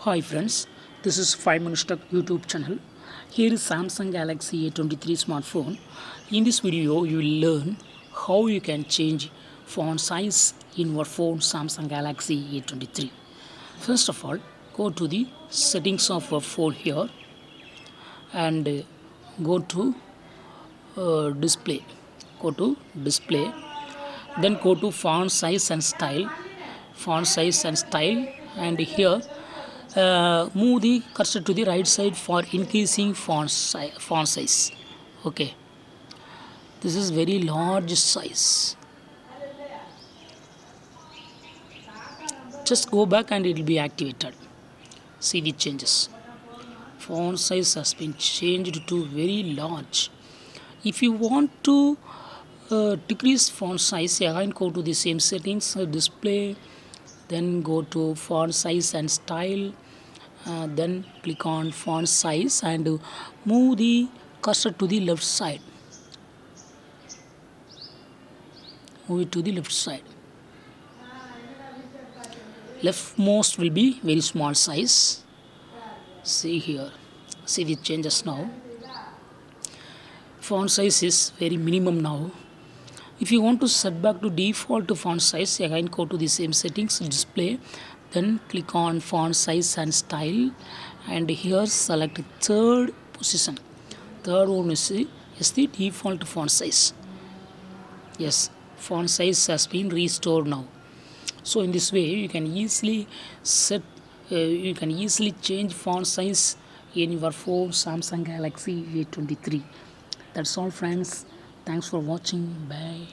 Hi friends, this is 5 Minutes Tech YouTube channel. Here is Samsung Galaxy A23 smartphone. In this video, you will learn how you can change font size in your phone Samsung Galaxy A23. First of all, go to the settings of your phone here and go to display. Go to display, then go to font size and style. Font size and style, and here move the cursor to the right side for increasing font size. Okay, this is very large size. Just go back and it will be activated. See the changes. Font size has been changed to very large. If you want to decrease font size, again go to the same settings, display, then go to font size and style, then click on font size and move the cursor to the left side. Move it to the left side. Leftmost will be very small size. See here, see the changes now. Font size is very minimum now. If you want to set back to default font size, again go to the same settings, display, then click on font size and style, and here select third position. Third one is the default font size. Yes, font size has been restored now. So in this way you can easily change font size in your phone Samsung Galaxy A23. That's all friends. Thanks for watching. Bye.